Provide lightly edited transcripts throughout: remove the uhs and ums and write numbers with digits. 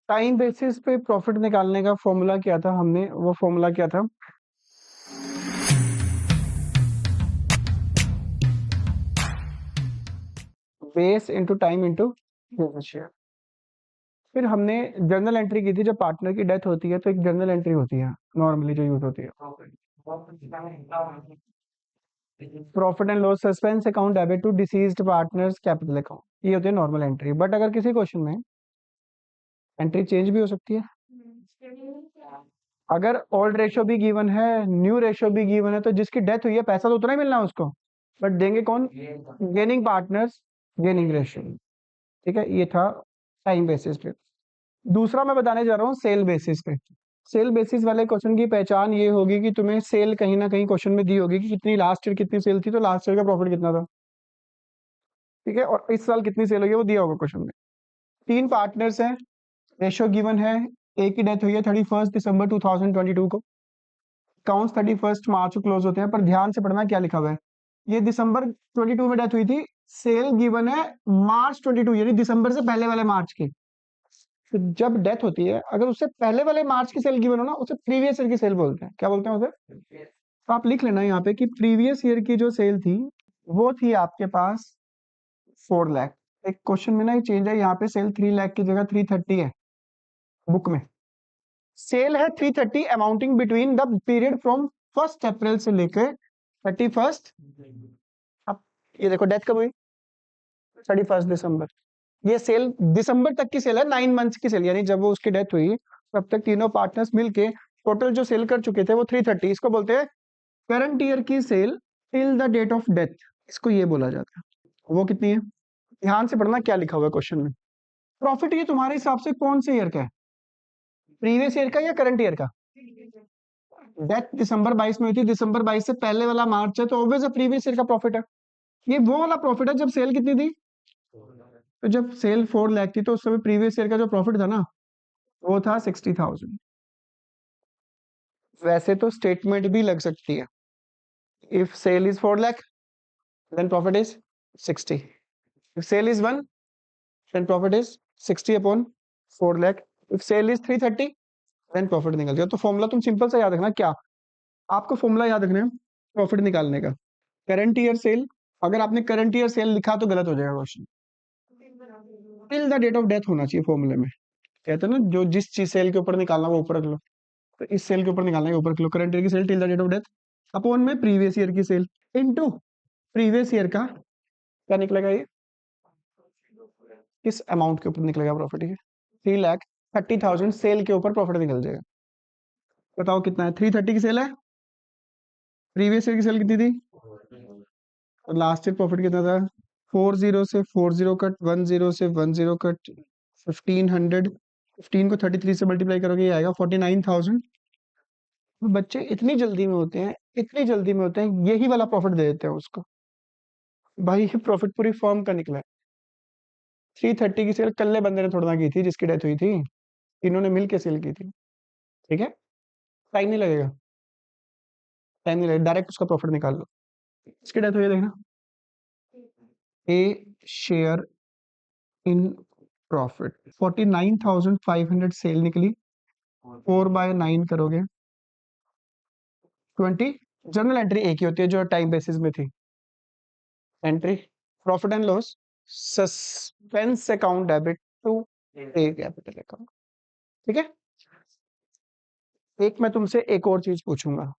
Time basis पे profit निकालने का फॉर्मूला क्या था, हमने वो फॉर्मूला क्या था, base into time into share. फिर हमने जर्नल एंट्री की थी, जब पार्टनर की डेथ होती है तो एक जर्नल एंट्री होती है नॉर्मली जो यूज होती है, profit and loss suspense account debit to deceased partners capital account, ये होती है नॉर्मल एंट्री। बट अगर किसी क्वेश्चन में एंट्री चेंज भी हो सकती है, अगर ओल्ड रेशियो भी गिवन है, न्यू रेशियो भी गिवन है, तो जिसकी डेथ हुई है पैसा तो उतना ही मिलना है उसको, बट देंगे कौन, गेनिंग पार्टनर्स गेनिंग रेशियो। ठीक है, ये था टाइम बेसिस पे। दूसरा मैं बताने जा रहा हूँ सेल बेसिस पे। सेल बेसिस वाले क्वेश्चन की पहचान ये होगी कि तुम्हें सेल कहीं ना कहीं क्वेश्चन में दी होगी कि कितनी लास्ट ईयर कितनी सेल थी, तो लास्ट ईयर का प्रॉफिट कितना था। ठीक है, और इस साल कितनी सेल हुई है वो दिया होगा क्वेश्चन में। तीन पार्टनर्स हैं, रेशियो गिवन है, एक की डेथ हुई है 31 दिसंबर 2022 को, अकाउंट्स 31 मार्च को क्लोज होते हैं। पर ध्यान से पढ़ना क्या लिखा हुआ है, ये दिसंबर 22 में डेथ हुई थी, सेल गिवन है मार्च 22 यानी दिसंबर से पहले वाले मार्च की। तो जब डेथ होती है अगर उससे पहले वाले मार्च की सेल गिवन हो ना, उसे प्रीवियस ईयर की सेल बोलते हैं। क्या बोलते हैं उसे, तो आप लिख लेना यहाँ पे कि प्रीवियस ईयर की जो सेल थी वो थी आपके पास 4 लाख। एक क्वेश्चन में ना ये चेंज है, यहाँ पे सेल 3 लाख की जगह 330 है बुक में। सेल है 330 amounting between the period from 1 अप्रैल से लेकर 31। अब ये देखो डेथ कब हुई, 31 दिसंबर। ये सेल दिसंबर तक की सेल है, 9 मंथ्स की सेल, यानी जब वो उसकी डेथ हुई तब तक तीनों पार्टनर्स मिलके टोटल जो सेल कर चुके थे वो 330। इसको बोलते हैं करंट ईयर की sale till the date of death, इसको ये बोला जाता है। वो कितनी है, ध्यान से पढ़ना क्या लिखा हुआ है क्वेश्चन में। प्रॉफिट ये तुम्हारे हिसाब से कौन से ईयर का है, प्रीवियस ईयर का या करंट ईयर का। डेथ दिसंबर 22 में हुई थी, दिसंबर 22 से पहले वाला मार्च है, तो ऑब्वियस प्रीवियस ईयर का प्रॉफिट है। ये वो वाला प्रॉफिट है जब सेल कितनी थी, तो जब सेल 4 लाख थी तो उस समय प्रीवियस ईयर का जो प्रॉफिट था ना वो था 60,000। वैसे तो स्टेटमेंट भी लग सकती है, if sale is 4 lakh then profit is 60, if sale is 1 then profit is 60 upon 4 lakh, if sale is 330 then profit निकल गया। तो फॉर्मूला तुम सिंपल सा याद रखना, क्या आपको फॉर्मूला याद रखना है प्रॉफिट निकालने का, करंट ईयर सेल। अगर आपने करंट ईयर सेल लिखा तो गलत हो जाएगा question, till the date of death होना चाहिए फॉर्मूले में। कहते हैं ना जो जिस चीज सेल के ऊपर निकालना वो ऊपर रख लो, तो इस सेल के ऊपर निकालना है ऊपर रख लो, करंट ईयर की sale till the date of death upon में प्रीवियस ईयर की सेल इनटू प्रीवियस ईयर का क्या निकलेगा, ये किस अमाउंट के ऊपर निकलेगा प्रॉफिट, ये 3,30,000 सेल के ऊपर प्रॉफिट निकल जाएगा। बताओ कितना है, 330 की सेल है, प्रीवियस ईयर की सेल कितनी थी, और लास्ट ईयर प्रॉफिट कितना था, 40 से 40 कट, 10 से 10 कट, 1500, 15 को 33 से मल्टीप्लाई करोगे ये आएगा 49,000। बच्चे इतनी जल्दी में होते हैं, इतनी जल्दी में होते हैं, यही वाला प्रॉफिट दे देते हैं उसको। भाई ये प्रॉफिट पूरी फर्म का निकला है। 330 की सेल कल्ले बंदे ने थोड़ा ना की थी जिसकी डेथ हुई थी, इन्होंने मिल के सेल की थी। ठीक है, टाइम नहीं लगेगा, टाइम नहीं लगेगा, डायरेक्ट उसका प्रॉफिट निकाल लो। इसकी डेथ हुई है देखना, ए शेयर इन प्रॉफिट 49,500 सेल निकली, 4/9 करोगे 20। जर्नल एंट्री एक ही होती है जो टाइम बेसिस में थी, entry profit and loss suspense account debit to a capital account. ठीक है, एक मैं तुमसे एक और चीज पूछूंगा,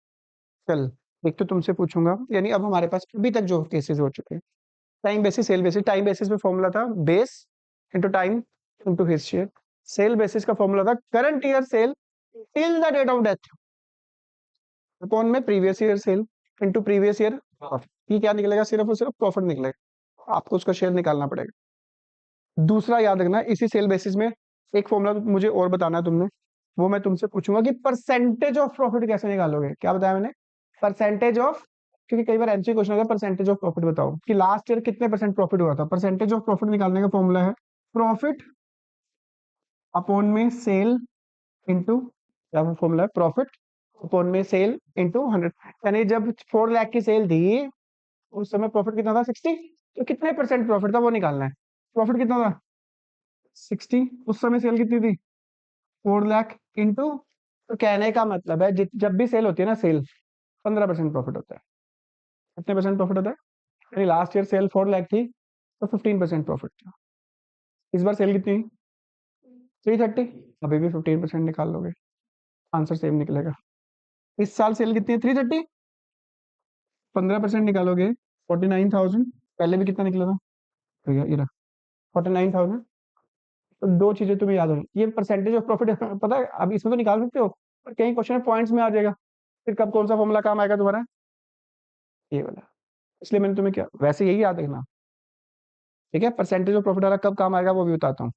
चल एक तो तुमसे पूछूंगा, यानी अब हमारे पास अभी तक जो केसेस हो चुके हैं, time basis sale basis, time basis में फॉर्मूला था base into time into his share, sale basis का फॉर्मूला था current year sale till the date of death upon में previous year sale into previous year profit. ये क्या निकलेगा, सिर्फ और सिर्फ प्रॉफिट निकलेगा, आपको उसका शेयर निकालना पड़ेगा। दूसरा याद रखना, इसी सेल बेसिस में एक फॉर्मूला मुझे और बताना है तुमने, वो मैं तुमसे पूछूंगा कि परसेंटेज ऑफ प्रॉफिट कैसे निकालोगे। क्या बताया मैंने, परसेंटेज ऑफ, क्योंकि कई बार एमसी क्वेश्चन आता है परसेंटेज ऑफ प्रॉफिट बताओ कि लास्ट ईयर कितने परसेंट प्रॉफिट हुआ था। परसेंटेज ऑफ प्रॉफिट निकालने का फॉर्मूला है प्रॉफिट अपॉन में सेल इंटू, क्या फॉर्मूला है, प्रॉफिट अपॉन में सेल इंटू 100। यानी जब 4 लाख की सेल थी उस समय प्रॉफिट कितना था, 60, तो कितने परसेंट प्रॉफिट था वो निकालना है। प्रॉफिट कितना था 60, उस समय सेल कितनी थी 4 लाख इंटू, तो कहने का मतलब है जब भी सेल होती है ना, सेल 15% प्रॉफिट होता है। कितने परसेंट प्रॉफिट होता है? लास्ट ईयर सेल 4 लाख थी तो 15% प्रॉफिट था। इस बार सेल कितनी? 330। अभी भी 15% निकाल लोगे, आंसर सेम निकलेगा। इस साल सेल कितनी है? 330। 15% निकालोगे 49,000। पहले भी कितना निकला था भैया? ये रहा 49,000। तो दो चीजें तुम्हें याद होनी, ये परसेंटेज ऑफ प्रॉफिट पता है, अब इसमें तो निकाल सकते हो, पर कहीं क्वेश्चन में पॉइंट्स में आ जाएगा, फिर कब कौन सा फॉर्मूला काम आएगा तुम्हारा? ये वाला। इसलिए मैंने तुम्हें क्या, वैसे यही याद रखना, ठीक है? परसेंटेज ऑफ प्रॉफिट वाला कब काम आएगा वो भी बताता हूँ।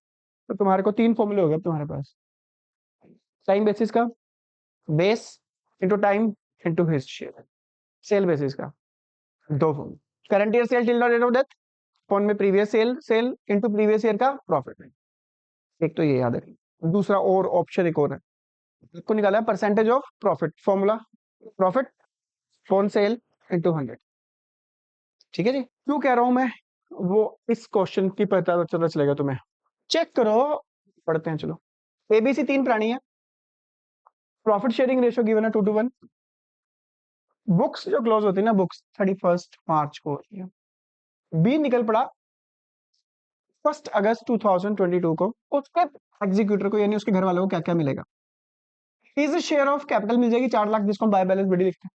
तो तुम्हारे को 3 फॉर्मूले हो गए तुम्हारे पास। टाइम बेसिस का, base into time into his share. Sale basis का 2 फॉर्मूले, current year sale till the date of death, कौन में previous sale sale into previous year का प्रॉफिट। एक तो ये याद है, दूसरा और ऑप्शन एक और है, इसको निकाला है percentage of profit, formula profit upon sale into 100। ठीक है जी, क्यों कह रहा हूं मैं, वो इस क्वेश्चन की पता चलेगा तुम्हें, चेक करो। पढ़ते हैं चलो। एबीसी 3 प्राणी है, प्रॉफिट शेयरिंग रेशियो गिवन है 2:1। बुक्स जो क्लोज होती है ना, बुक्स 31 मार्च को होती है। बी निकल पड़ा 1 अगस्त 2022 को, उसके एग्जीक्यूटर को यानी उसके घर वालों को क्या क्या मिलेगा? इज शेयर ऑफ कैपिटल मिल जाएगी 4 लाख, जिसको हम बाय बैलेंस बड़ी लिखते हैं।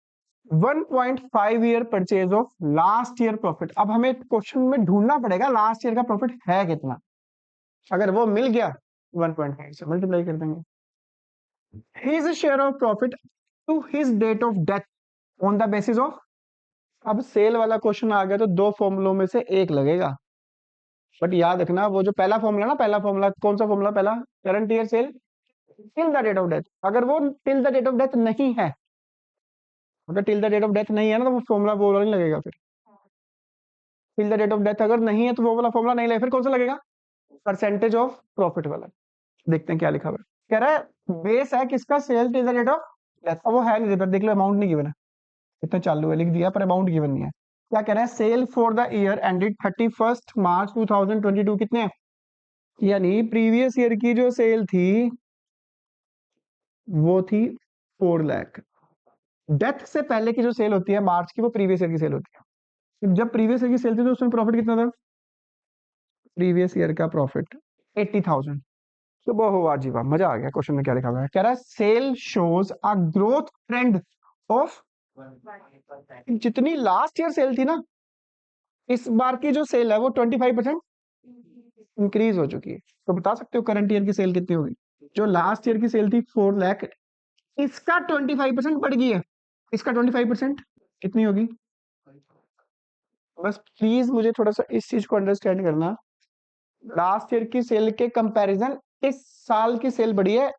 1.5 year purchase of last year profit. अब हमें क्वेश्चन में ढूंढना पड़ेगा लास्ट ईयर का प्रॉफिट है कितना। अगर वो मिल गया 1.5 से मल्टीप्लाई कर देंगे। His share of profit to his date of death on the basis of. अब सेल वाला क्वेश्चन आ गया तो 2 फॉर्मूलों में से एक लगेगा, बट याद रखना वो जो पहला फॉर्मूला ना, पहला फॉर्मूला कौन सा फॉर्मूला? पहला current year sale till the date of death. अगर वो till the date of death नहीं है, अगर till the date of death नहीं है ना, तो वो फॉर्मूला वो वाला नहीं लगेगा। फिर till the date of death अगर नहीं है तो वो वाला फॉर्मूला नहीं लगेगा। फिर कौन सा लगेगा? परसेंटेज ऑफ प्रॉफिट वाला। देखते हैं क्या लिखा हुआ है। कह रहा है बेस है किसका? Sale till the date of death. अब वो है नहीं, देख लो अमाउंट नहीं गिवन है, इतना चालू है लिख दिया पर अमाउंट गिवन नहीं है। क्या कह रहा है? Sale for the year ended 31 March 2022 कितने हैं? यानी प्रीवियस ईयर की जो सेल थी वो थी 4 लाख। डेथ से पहले की जो सेल होती है मार्च की, वो प्रीवियस ईयर की सेल होती है। जब प्रीवियस ईयर की सेल थी तो उसमें प्रॉफिट कितना था? प्रीवियस ईयर का प्रॉफिट 80,000। तो वो वाह जी वाह, मजा आ गया। क्वेश्चन में क्या लिखा हुआ है? कह रहा है sale shows a growth trend of, जितनी लास्ट ईयर सेल थी ना, इस बार की जो सेल है वो 25% इंक्रीज हो चुकी है। तो बता सकते हो करंट ईयर की सेल कितनी होगी? जो लास्ट ईयर की सेल थी 4 लाख, इसका 25% बढ़ गई है। इसका 25% कितनी होगी? बस प्लीज मुझे थोड़ा सा इस चीज को अंडरस्टैंड करना। लास्ट ईयर की सेल के कंपैरिजन इस साल की सेल बढ़ी है।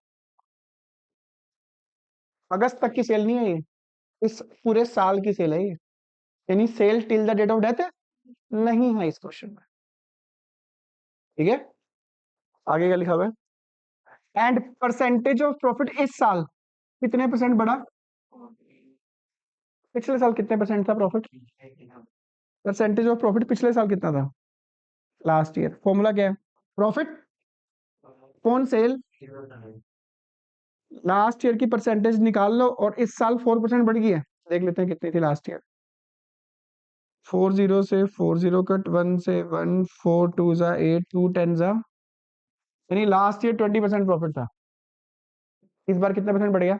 अगस्त तक की सेल नहीं है ये, इस पूरे साल की सेल है ये। यानी sale till the date of death नहीं है इस क्वेश्चन में। ठीक है, आगे क्या लिखा हुआ है? एंड परसेंटेज ऑफ प्रॉफिट इस साल कितने परसेंट बढ़ा? पिछले साल कितने परसेंट था प्रॉफिट? परसेंटेज ऑफ प्रॉफिट पिछले साल कितना था? Last year. फॉर्मूला क्या है? प्रॉफिट कौन सेल, लास्ट ईयर की परसेंटेज निकाल लो, और इस साल 4% बढ़ गई है। देख लेते हैं कितनी थी लास्ट ईयर। 40 से 40 कट 1 से 1, 4 2 जा 8, 2 10 जा, यानी लास्ट ईयर 20% प्रॉफिट था। इस बार कितने परसेंट बढ़ गया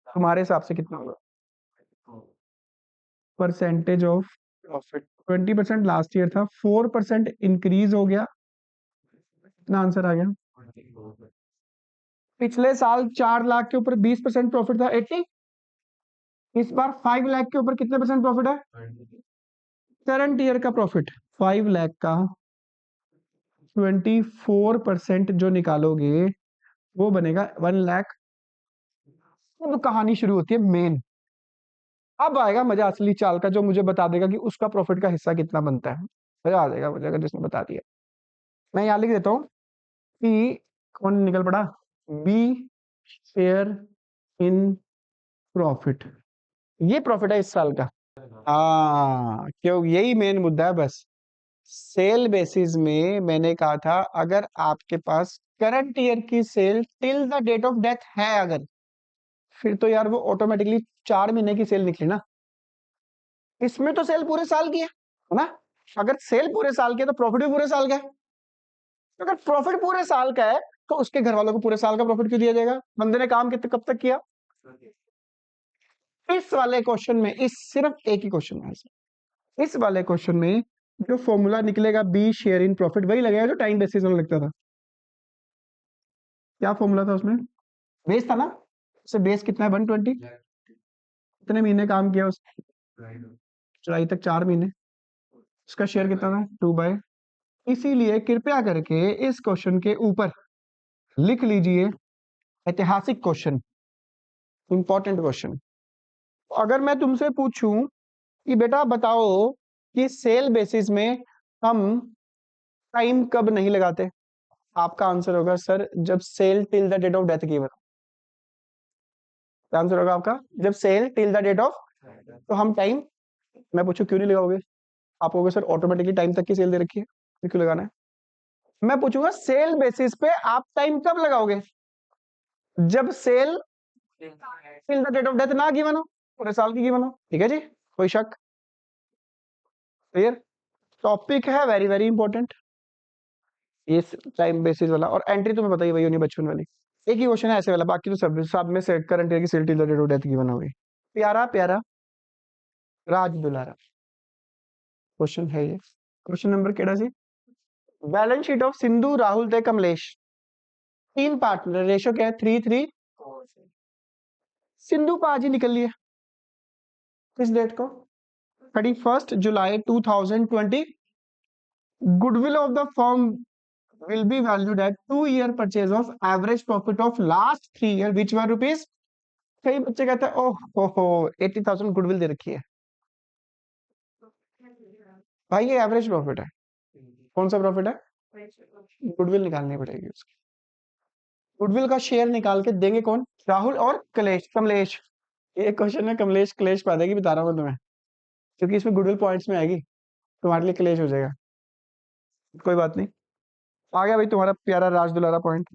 तुम्हारे हिसाब से? कितना होगा percentage of profit? 20% last year था, 4% इंक्रीज हो गया। कितना आंसर आ गया? पिछले साल 4 लाख के ऊपर 20% प्रॉफिट था, 80। इस बार 5 लाख के ऊपर कितने परसेंट प्रॉफिट है? करंट ईयर का प्रॉफिट 5 लाख का 24% जो निकालोगे वो बनेगा 1 लाख। अब कहानी शुरू होती है मेन। अब आएगा मजा असली चाल का, जो मुझे बता देगा कि उसका प्रॉफिट का हिस्सा कितना बनता है। मजा आ जाएगा मुझे अगर जिसने बता दिया। मैं यहाँ लिख देता हूँ कि कौन निकल पड़ा? B share in profit. ये प्रॉफिट है इस साल का। हाँ, क्यों? यही मेन मुद्दा है बस। सेल बेसिस में मैंने कहा था अगर आपके पास करंट ईयर की sale till the date of death है अगर, फिर तो यार वो ऑटोमेटिकली 4 महीने की सेल निकली ना। इसमें तो सेल पूरे साल की है ना। अगर सेल पूरे साल की है तो प्रॉफिट भी पूरे साल का है। अगर प्रॉफिट पूरे साल का है तो उसके घर वालों को पूरे साल का प्रॉफिट क्यों दिया जाएगा? बंदे ने काम कितने कब तक किया? इस वाले क्वेश्चन में, इस सिर्फ एक ही क्वेश्चन है, इस वाले क्वेश्चन में जो फॉर्मूला निकलेगा बी शेयर इन प्रॉफिट वही लगेगा जो टाइम बेसिस में लगता था। क्या फॉर्मूला था उसमें? बेस था ना। उससे बेस कितना है? 120। कितने महीने काम किया उसने? जुलाई तक 4 महीने। उसका शेयर कितना था? 2/। इसीलिए कृपया करके इस क्वेश्चन के ऊपर लिख लीजिए ऐतिहासिक क्वेश्चन, इंपॉर्टेंट क्वेश्चन। अगर मैं तुमसे पूछूं कि बेटा बताओ कि सेल बेसिस में हम टाइम कब नहीं लगाते, आपका आंसर होगा सर जब sale till the date of death की। आंसर होगा आपका जब sale till the date of. तो हम टाइम, मैं पूछूं क्यों नहीं लगाओगे? आप कहोगे सर ऑटोमेटिकली टाइम तक की सेल दे रखी है, फिर क्यों लगाना है? मैं पूछूंगा सेल बेसिस पे आप टाइम कब लगाओगे? जब sale till the date of death ना गिवन हो, पूरे साल की गिवन हो। ठीक है जी, कोई शक? क्लियर? टॉपिक है वेरी वेरी इंपॉर्टेंट ये टाइम बेसिस वाला। और एंट्री तुम्हें बताइए वही होनी बचपन वाली। एक ही क्वेश्चन है ऐसे वाला, बाकी तो सब में से करंट ईयर की sale till the date of death given होगी। प्यारा प्यारा राज दुलारा क्वेश्चन है ये। क्वेश्चन नंबर केड़ा जी? Balance sheet of Sindhu Rahul ते कमलेश, 3 पार्टनर, रेशो क्या है? 3:3। सिंधु पाजी निकल लिए किस डेट को? 31 जुलाई 2020। Goodwill of the firm will be valued at 2-year purchase of average profit of last 3 year which were rupees। कई बच्चे कहते हैं ओह हो 80,000 गुडविल दे रखी है। भाई ये एवरेज प्रॉफिट है। कौन सा प्रॉफिट है? गुडविल निकालनी पड़ेगी उसकी। गुडविल का शेयर निकाल के देंगे कौन? राहुल और कमलेश। ये क्वेश्चन है कमलेश क्लेश पा देगी, बता रहा हूँ तुम्हें, क्योंकि इसमें गुडविल पॉइंट्स में आएगी, तुम्हारे लिए क्लेश हो जाएगा। कोई बात नहीं, आ गया भाई तुम्हारा प्यारा राज दुलारा point.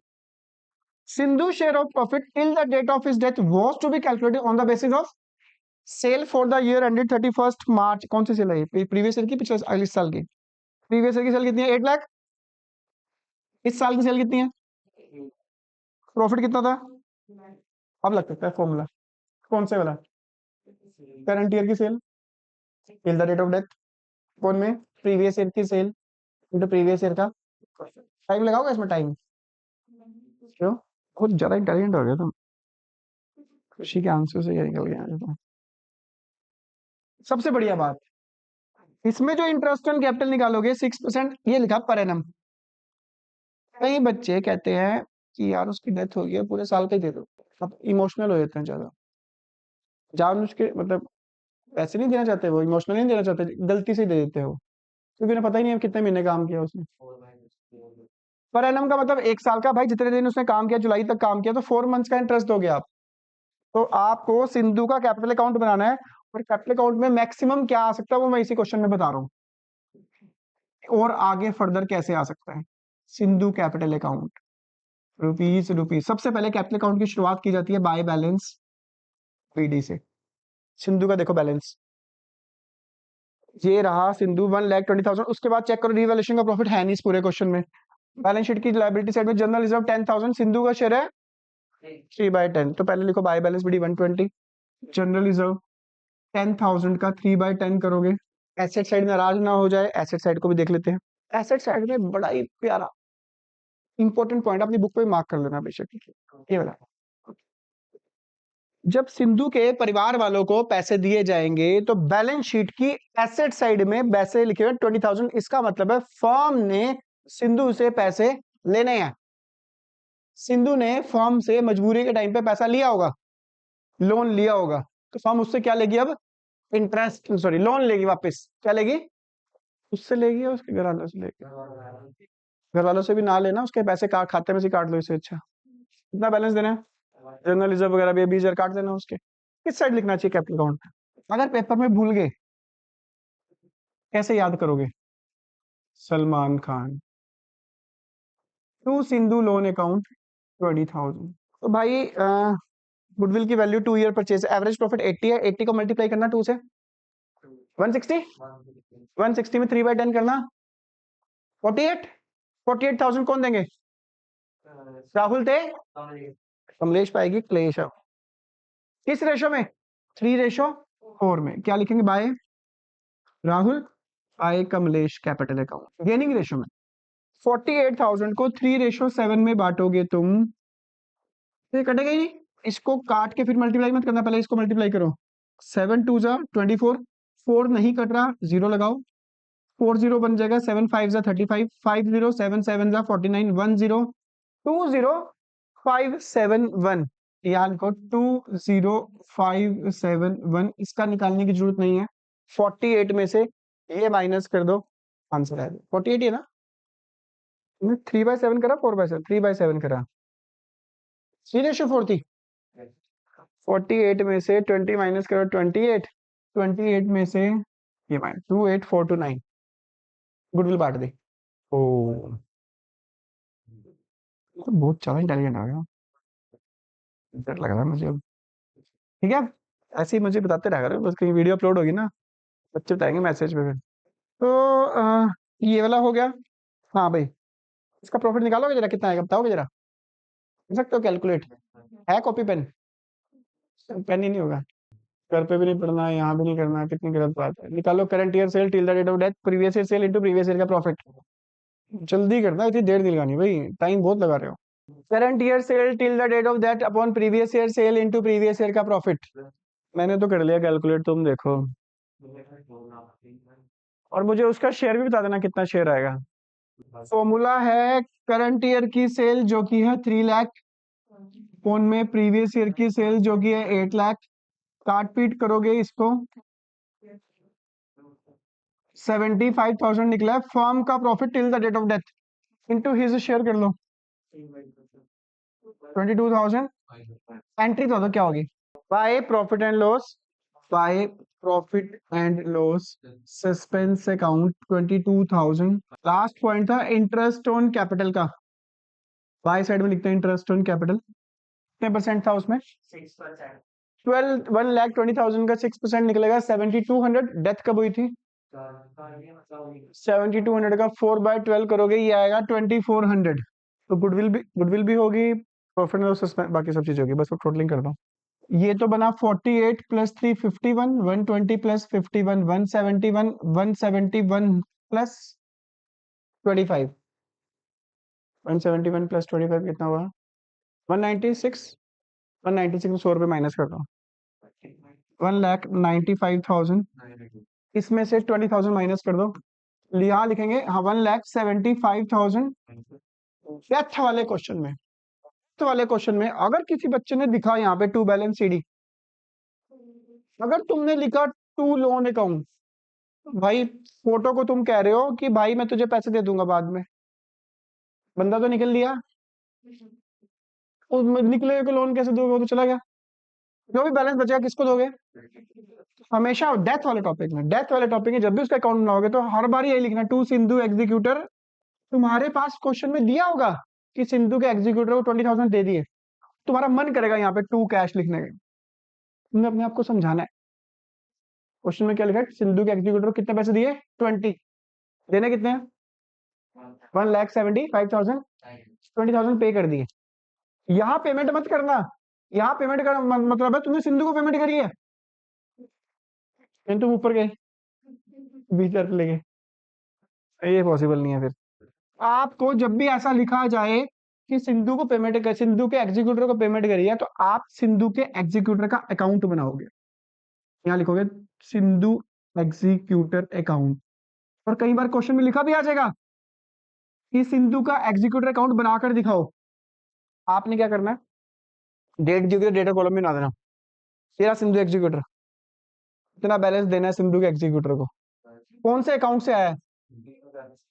Sindhu share of profit till the date of his death was to be calculated on the basis of sale for the year ended 31 March. कौन सी सेल है ये? प्रीवियस ईयर की, पिछले अगले साल की? प्रीवियस ईयर की सेल कितनी है? 1 लाख। इस साल की सेल कितनी है? प्रॉफिट कितना था? अब लग सकता है फॉर्मूला। कौन से वाला? करंट ईयर की sale till the date of death, कौन में? प्रीवियस ईयर की सेल इंटू प्रीवियस ईयर का। टाइम लगाओगे इसमें? टाइम क्यों? बहुत ज्यादा इंटेलिजेंट हो गया तुम, खुशी के आंसू से ये निकल गया तुम। सबसे बढ़िया बात, इसमें जो इंटरेस्ट ऑन कैपिटल निकालोगे 6%, ये लिखा पर एनम। कई बच्चे कहते हैं कि यार उसकी डेथ हो गई है, पूरे साल का ही दे दो। अब इमोशनल हो जाते हैं ज्यादा, जानबूझ के, मतलब पैसे नहीं देना चाहते, वो इमोशनल नहीं देना चाहते, गलती से दे देते हो, क्योंकि उन्हें पता ही नहीं है कितने महीने काम किया उसने। पर एनम का मतलब 1 साल का। भाई जितने दिन उसने काम किया, जुलाई तक काम किया, तो 4 मंथ्स का इंटरेस्ट दोगे आप। तो आपको सिंधु का कैपिटल अकाउंट बनाना है, और कैपिटल अकाउंट में मैक्सिमम क्या आ सकता है वो मैं इसी क्वेश्चन में बता रहा हूँ, और आगे फर्दर कैसे आ सकता है। Sindhu capital account rupees rupees, सबसे पहले कैपिटल अकाउंट की शुरुआत की जाती है बाय बैलेंस पीडी से। सिंधु का देखो बैलेंस, ये रहा सिंधु 1,20,000। उसके बाद चेक करो रिवैल्यूएशन का प्रॉफिट है नहीं इस पूरे क्वेश्चन में। बैलेंस शीट की लायबिलिटी साइड में जनरल रिजर्व 10,000, सिंधु का शेयर है 3/10। तो पहले लिखो by balance PD 120, general reserve 10,000 का 3/10 करोगे। एसेट साइड नाराज ना हो जाए, एसेट साइड को भी देख लेते हैं। एसेट साइड में बड़ा ही प्यारा इंपॉर्टेंट पॉइंट, अपनी बुक पे मार्क कर लेना बेशक, ये वाला। जब सिंधु के परिवार वालों को पैसे दिए जाएंगे तो बैलेंस शीट की एसेट साइड में पैसे लिखे हुए 20,000। इसका मतलब है फर्म ने सिंधु से पैसे लेने हैं। सिंधु ने फर्म से मजबूरी के टाइम पे पैसा लिया होगा, लोन लिया होगा, तो फर्म उससे क्या लेगी अब? इंटरेस्ट, सॉरी लोन लेगी वापस। क्या लेगी? उससे लेगी या उसके घर वालों से लेगी? घर वालों से भी ना लेना, उसके पैसे खाते में से काट लो, इससे अच्छा। कितना बैलेंस देना है? जनरल रिजर्व वगैरह भी 20,000 काट देना उसके। किस साइड लिखना चाहिए कैपिटल अकाउंट? अगर पेपर में भूल गए, कैसे याद करोगे? Salman Khan, to Sindhu loan account 20,000। तो भाई गुडविल की value 2 year purchase, average profit 80 है, 80 को मल्टीप्लाई करना 2 से 160, 160 में 3/10 करना 48, 48,000 कौन देंगे? राहुल थे, कमलेश पाएगी, क्लेश है। किस रेशो में? 3:4 में। क्या लिखेंगे? By Rahul, by Kamlesh, capital account. Gaining ratio में 48,000 को 3:7 में बांटोगे तुम, तो ये कटेगा ही नहीं। इसको काट के फिर मल्टीप्लाई मत करना, पहले इसको मल्टीप्लाई करो। 7 2 जा 24, 4 नहीं कट रहा, 0 लगाओ, 4 0 बन जाएगा, 7 5 जा 35, 5 0 7 7 जा 49, 1 0 2 0 5 7 1, याद को 2 0 5 7 1। इसका निकालने की जरूरत नहीं है, 48 में से ये माइनस कर दो, आंसर है 48 है ना। 3/7 करा, 4/7, 3/7 करा, 3:4 थी। 48 में से 20 माइनस करो, 28, 28 में से ये माइनस 28429, गुडविल बांट दी। ओ, तो बहुत ज्यादा इंटेलिजेंट आ गया, डर लग रहा है मुझे अब। ठीक है, ऐसे ही मुझे बताते रहा करो, बस कहीं वीडियो अपलोड होगी ना, बच्चे बताएंगे मैसेज पे फिर। तो ये वाला हो गया। हाँ भाई, इसका प्रॉफिट निकालोगे जरा, कितना आएगा बताओगे जरा? कर सकते हो कैलकुलेट? है कॉपी पेन? पेन ही नहीं होगा, घर पे भी नहीं पढ़ना है, यहाँ भी नहीं करना है, कितनी गलत बात है। निकालो current year sale till the date of death, previous year sale into previous year का प्रॉफिट। जल्दी करना, इतनी देर नहीं लगानी भाई, टाइम बहुत लगा रहे हो। Current year sale till the date of death upon previous year sale into previous year का प्रॉफिट। मैंने तो कर लिया कैलकुलेट, तुम देखो। और मुझे उसका शेयर भी बता देना कितना शेयर आएगा। फॉर्मूला है करंट ईयर की सेल जो कि है 3 लाख, फोन में प्रीवियस ईयर की सेल जो कि है 8 लाख, काट पीट करोगे इसको 75,000 निकला है। फर्म का profit till the date of death into his share कर लो 22,000, एंट्री तो दो क्या होगी? By profit and loss, by profit and loss suspense account 22,000। Last point था इंटरेस्ट ऑन कैपिटल का, बाय साइड में लिखते हैं इंटरेस्ट ऑन कैपिटल। कितने परसेंट था उसमें? 12 1,20,000 का 6% निकलेगा 7,200। डेथ कब हुई थी? 7,200 का 4/12 करोगे, ये आएगा 2,400। तो गुडविल भी होगी, प्रॉफिट एंड लॉस, बाकी सब चीज होगी, बस वो टोटलिंग कर दो। ये तो बना 48 प्लस 3 51, 120 प्लस 51 171, 171 प्लस 25, 171 प्लस 25 कितना हुआ? 196, 196 में 100 रुपये माइनस कर दो, 1,95,000। इसमें से 20,000 माइनस कर दो, यहाँ लिखेंगे 1,75,000। डेथ वाले क्वेश्चन में, डेथ वाले क्वेश्चन में अगर किसी बच्चे ने लिखा यहाँ पे टू बैलेंस सीडी, अगर तुमने लिखा टू लोन अकाउंट, भाई फोटो को तुम कह रहे हो कि भाई मैं तुझे पैसे दे दूंगा बाद में, बंदा तो निकल लिया, निकले को लोन कैसे दोगे? वो तो चला गया, जो भी बैलेंस बचेगा किसको दोगे? हमेशा डेथ वाले टॉपिक में, डेथ वाले टॉपिक में जब भी उसका अकाउंट बनाओगे तो हर बार यही लिखना टू सिंधु एग्जीक्यूटर। तुम्हारे पास क्वेश्चन में दिया होगा कि सिंधु के एग्जीक्यूटर को 20,000 दे दिए, तुम्हारा मन करेगा यहाँ पे टू कैश लिखने का, तुमने अपने आप को समझाना है। क्वेश्चन में क्या लिखा है? सिंधु के एग्जीक्यूटर को कितने पैसे दिए? 20, देने कितने हैं? 1,75,000, 20,000 पे कर दिए। यहाँ पेमेंट मत करना, यहाँ पेमेंट का मतलब है तुमने सिंधु को पेमेंट करी है, तुम ऊपर गए 20,000 ले गए, ये पॉसिबल नहीं है। फिर आपको जब भी ऐसा लिखा जाए कि सिंधु को पेमेंट कर, सिंधु के एग्जीक्यूटर को पेमेंट करी है, तो आप सिंधु के एग्जीक्यूटर का अकाउंट बनाओगे, यहाँ लिखोगे सिंधु एग्जीक्यूटर अकाउंट। और कई बार क्वेश्चन में लिखा भी आ जाएगा कि सिंधु का एग्जीक्यूटर अकाउंट बनाकर दिखाओ। आपने क्या करना है? डेट दी, डेटा कॉलम में ना देना, तेरा सिंधु एग्जीक्यूटर, इतना बैलेंस देना है सिंधु के एग्जीक्यूटर को, कौन से अकाउंट से आया है,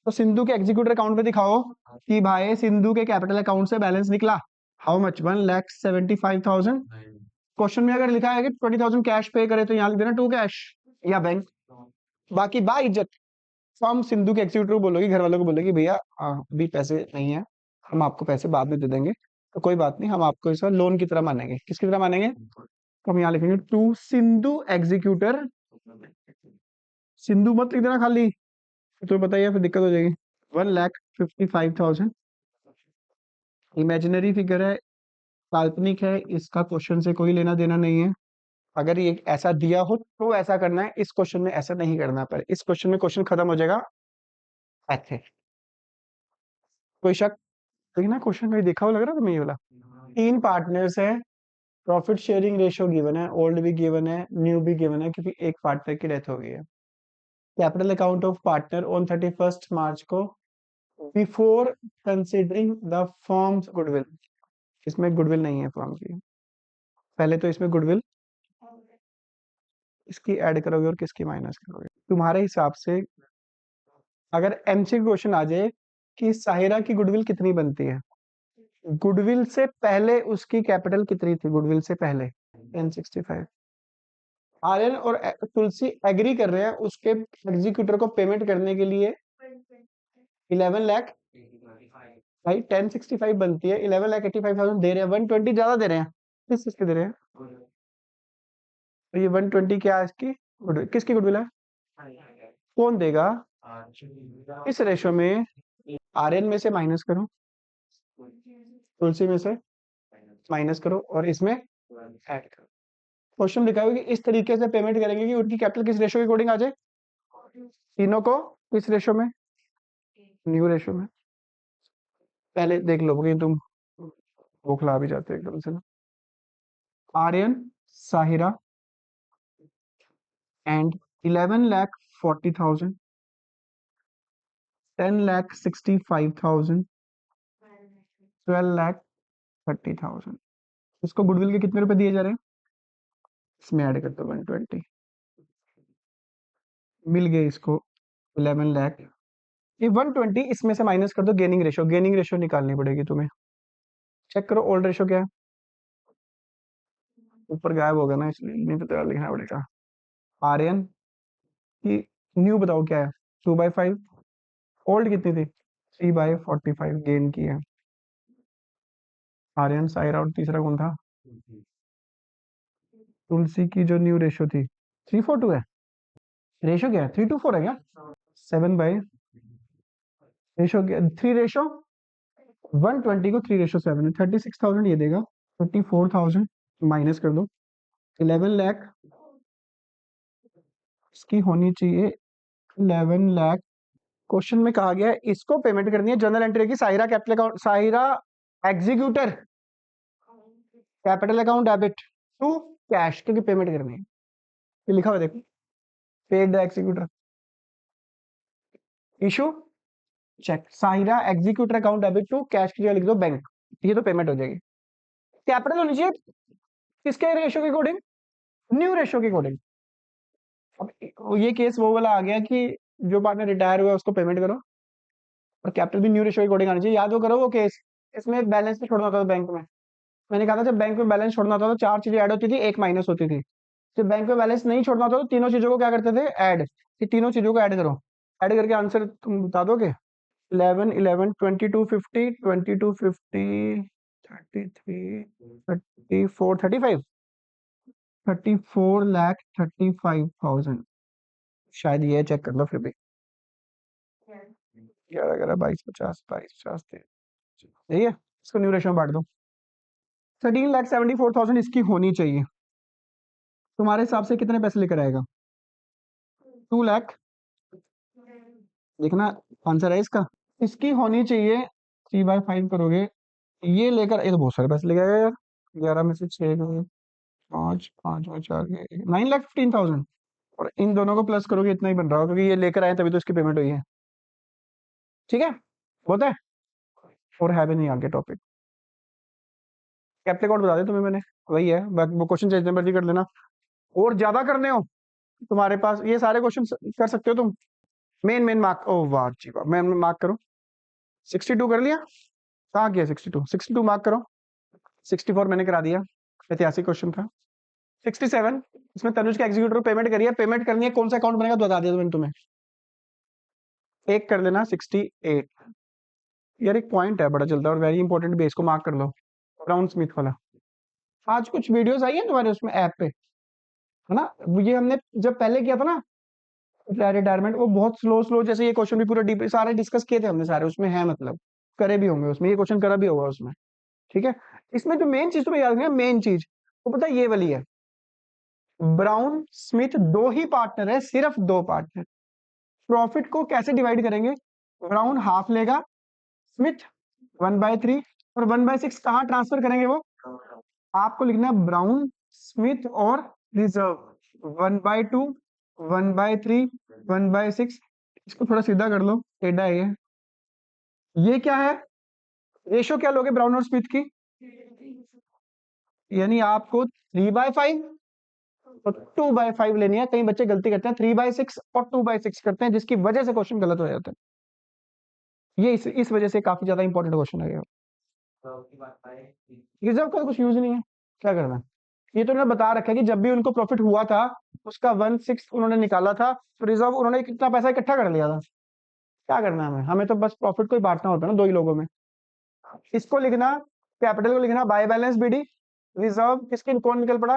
तो सिंधु के एग्जीक्यूटर अकाउंट पे दिखाओ कि भाई सिंधु के कैपिटल अकाउंट से बैलेंस निकला, हाउ मच? 1,75,000। क्वेश्चन में अगर लिखा है कि 20,000 कैश पे करे, तो यहाँ लिख देना टू कैश या बैंक। बाकी बा इज्जत फॉर्म सिंधु के एग्जीक्यूटर को बोलोगी, घर वालों को बोलोगी भैया अभी पैसे नहीं है, हम आपको पैसे बाद में दे देंगे, तो कोई बात नहीं, हम आपको इस लोन की तरह मानेंगे। किसकी तरह मानेंगे? तो हम यहाँ लिखेंगे टू सिंधु एग्जीक्यूटर। सिंधु मत लिख देना खाली, तो बताइए फिर दिक्कत हो जाएगी। 1,55,000 इमेजिनरी फिगर है, काल्पनिक है, इसका क्वेश्चन से कोई लेना देना नहीं है। अगर ये ऐसा दिया हो तो ऐसा करना है, इस क्वेश्चन में ऐसा नहीं करना, पर इस क्वेश्चन में क्वेश्चन खत्म हो जाएगा ऐसे। कोई शक? तो ना क्वेश्चन कहीं देखा हुआ लग रहा है तुम्हें ये वाला? तीन पार्टनर्स है, प्रॉफिट शेयरिंग रेशियो गिवन है, ओल्ड भी गिवन है, न्यू भी गिवन है, क्योंकि एक पार्टनर की डेथ हो गई है। Capital account of partner on 31 मार्च को before considering the firms goodwill. इसमें गुडविल नहीं है फर्म की, पहले तो इसमें गुडविल इसकी ऐड करोगे और किसकी माइनस करोगे तुम्हारे हिसाब से। अगर एमसीक्यू क्वेश्चन आ जाए कि साहिरा की गुडविल कितनी बनती है, गुडविल से पहले उसकी कैपिटल कितनी थी, गुडविल से पहले 1065। आर्यन और तुलसी एग्री कर रहे हैं उसके एग्जीक्यूटर को पेमेंट करने के लिए 11 लाख। भाई 1065 बनती है, 11,85,000 दे रहे हैं, 120 ज्यादा दे रहे हैं। किस चीज के दे रहे हैं? तो ये 120 क्या है इसकी गुडविल, किसकी गुडविल है? कौन देगा? इस रेशो में आर्यन में से माइनस करो, तुलसी में से माइनस करो, और इसमें ऐड करो। क्वेश्चन लिखा हुआ है कि इस तरीके से पेमेंट करेंगे कि उनकी कैपिटल किस रेशो के अकॉर्डिंग आ जाए, तीनों को किस रेशो में? न्यू रेशो में। पहले देख लो कि तुम बौखला भी जाते हो एकदम से ना। आर्यन, साहिरा एंड 11,40,000, 10,65,000, 12,30,000। इसको गुडविल के कितने रुपए दिए जा रहे हैं? इसमें ऐड कर दो 120, मिल गए इसको 11 लाख। ये 120 इसमें से माइनस कर दो गेनिंग रेशो, गेनिंग रेशो निकालनी पड़ेगी तुम्हें। चेक करो ओल्ड रेशो क्या है, ऊपर गायब होगा ना, इसलिए नहीं तो तेरा लिखना पड़ेगा। आर्यन की न्यू बताओ क्या है, 2/5। ओल्ड कितनी थी? 3/45 गेन की है। आर्यन, सायरा और तीसरा कौन था? तुलसी की जो न्यू रेशो थी 3:4:2 है। रेशो क्या है, 3:4 है क्या? 7/, रेशो क्या, 3 रेशो 120 को 3:7 है, 36,000 ये देगा। 54,000 माइनस कर दो, 11 लाख इसकी होनी चाहिए, 11 लाख। क्वेश्चन में कहा गया है इसको पेमेंट करनी है, जनरल एंट्री की Sahira capital account, Sahira executor capital account debit to cash, क्योंकि पेमेंट करनी है। ये लिखा हुआ देखो, paid the executor issue cheque, Sahira executor account debit to cash की जगह लिख दो बैंक, ये तो पेमेंट हो जाएगी। कैपिटल होनी चाहिए किसके रेशो के अकॉर्डिंग? न्यू रेशो के अकॉर्डिंग। अब ये केस वो वाला आ गया कि जो पार्टनर रिटायर हुआ है उसको पेमेंट करो, और कैपिटल भी न्यू रेशो के अकॉर्डिंग आनी चाहिए। याद हो करो वो केस, इसमें बैलेंस नहीं छोड़ना होता था बैंक में। मैंने कहा था जब बैंक में बैलेंस छोड़ना होता था तो चार चीजें ऐड होती थी, एक माइनस होती थी। जब बैंक में बैलेंस नहीं छोड़ना होता तो तीनों चीजों को क्या करते थे, ऐड। ये तीनों चीजों को ऐड करो, ऐड करके आंसर तुम बता दोगे। 11 11 2250 2250 33 34 35 34,35,000 शायद ये चेक कर लो फिर भी। 11 11 22 50 22 50 यही है। इसको न्यू रेशो में बांट दो, 13,74,000 इसकी होनी चाहिए। तुम्हारे हिसाब से कितने पैसे लेकर आएगा? 2 लाख। देखना आंसर है इसका, इसकी होनी चाहिए 3/5 करोगे, ये लेकर, ये तो बहुत सारे पैसे लेके आएगा यार। 11 में से 6 गए, 5 5 में 4 गए, 9,15,000। और इन दोनों को प्लस करोगे इतना ही बन रहा हो, क्योंकि ये लेकर आए तभी तो इसकी पेमेंट हुई है। ठीक है, होता है। और है भी नहीं आगे टॉपिक, कैपिटल अकाउंट बता दे तुम्हें मैंने, वही है। बाकी वो क्वेश्चन जितने मर्जी कर लेना, और ज्यादा करने हो तुम्हारे पास ये सारे क्वेश्चन कर सकते हो तुम। मेन मेन मार्क, ओ वाह जी वाह, मैं मार्क करो। 62 कर लिया, कहाँ किया 62? 62 मार्क करो। 64 मैंने करा दिया, ऐतिहासिक क्वेश्चन था। 67 इसमें तनुज के एग्जीक्यूटर को पेमेंट करिए, पेमेंट करनी है, कौन सा अकाउंट बनेगा तो बता दिया मैंने तुम्हें। एक कर लेना 68, यार एक पॉइंट है बड़ा चलता है और वेरी इंपॉर्टेंट भी है, इसको मार्क कर लो, ब्राउन स्मिथ वाला। आज कुछ वीडियोस आई है तुम्हारे उसमें ऐप पे, है ना? ये हमने जब पहले किया था ना रिटायरमेंट, वो बहुत स्लो स्लो, जैसे ये क्वेश्चन भी पूरा डीप सारे डिस्कस किए थे हमने, सारे उसमें है, मतलब करे भी होंगे उसमें, ये क्वेश्चन करा भी होगा उसमें। ठीक है, इसमें जो मेन चीज तुम्हें याद रखना, मेन चीज वो पता है ये वाली है, ब्राउन स्मिथ दो ही पार्टनर है, सिर्फ दो पार्टनर। प्रॉफिट को कैसे डिवाइड करेंगे? ब्राउन हाफ लेगा, स्मिथ 1/3, और 1/6 कहाँ ट्रांसफर करेंगे वो? आपको लिखना है ब्राउन स्मिथ और रिजर्व 1/2, 1/3, 1/6। इसको थोड़ा सीधा कर लो, टेढ़ा है ये क्या है? रेशो क्या लोगे ब्राउन और स्मिथ की? यानी आपको 3/5 और 2/5 लेनी है। कई बच्चे गलती करते हैं 3/6 और 2/6 करते हैं, जिसकी वजह से क्वेश्चन गलत हो जाता है। ये इस वजह से काफी ज्यादा इंपॉर्टेंट क्वेश्चन है ये। रिजर्व का कुछ यूज नहीं है, क्या करना है? ये तो उन्होंने बता रखा है कि जब भी उनको प्रॉफिट हुआ था उसका 1/6 उन्होंने निकाला था, तो रिजर्व उन्होंने कितना पैसा इकट्ठा कर लिया था। क्या करना है हमें? हमें तो बस प्रॉफिट को ही बांटना होता है ना दो ही लोगों में। इसको लिखना, कैपिटल को लिखना बाय बैलेंस बीडी, रिजर्व किसकी कौन निकल पड़ा?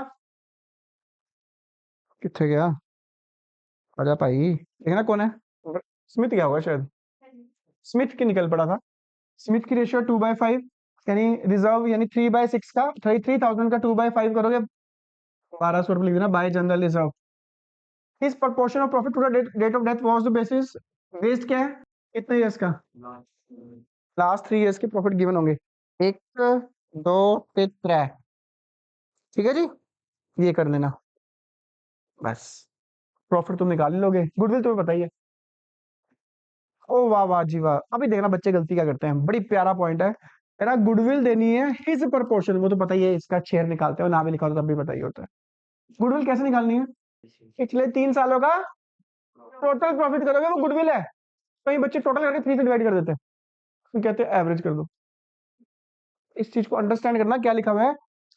कितने गया? आजा भाई, लिखना कौन है? स्मिथ क्या होगा शायद, स्मिथ की निकल पड़ा था। स्मिथ की रेशियो 2/5, यानी रिजर्व यानी 3/6 का 3000 का 2/5 करोगे 1200 रुपये, लिख देना bye general reserve. His proportion of profit to the date of death was the basis based क्या है? कितने years का? लास्ट 3 years के प्रॉफिट गिवन होंगे, एक, दो, त्रै। ठीक है जी, ये कर देना बस, प्रॉफिट तुम निकाल ही लोगे। गुडविल तुम्हें बताइए। ओ वाह वाह जी वाह, अभी देखना बच्चे गलती क्या करते हैं, बड़ी प्यारा पॉइंट है। तेरा गुडविल देनी है हिज प्रपोर्शन, वो तो पता ही है, इसका शेयर निकालते हैं, ना भी लिखा होता तब भी पता ही होता है। गुडविल कैसे निकालनी है? पिछले 3 सालों का टोटल प्रॉफिट करोगे, वो गुडविल है। तो ये बच्चे टोटल करके 3 से डिवाइड कर देते हैं, तो कहते हैं एवरेज कर दो। इस चीज को अंडरस्टैंड करना, क्या लिखा हुआ है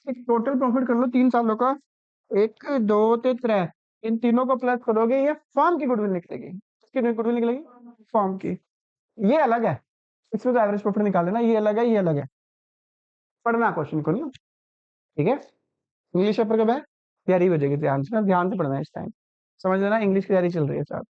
कि टोटल प्रॉफिट कर लो 3 सालों का, एक, दो ते त्रै, इन तीनों को प्लस करोगे, ये फर्म की गुडविल निकलेगी। किसकी गुडविल निकलेगी? फर्म की। ये अलग है, इसमें तो एवरेज प्रॉफिट निकाल लेना, ये अलग है, ये अलग है। पढ़ना क्वेश्चन को ना, ठीक है? इंग्लिश पेपर कब है? तैयारी हो जाएगी, ध्यान से ना, ध्यान से पढ़ना है इस टाइम, समझ लेना इंग्लिश की तैयारी चल रही है साहब।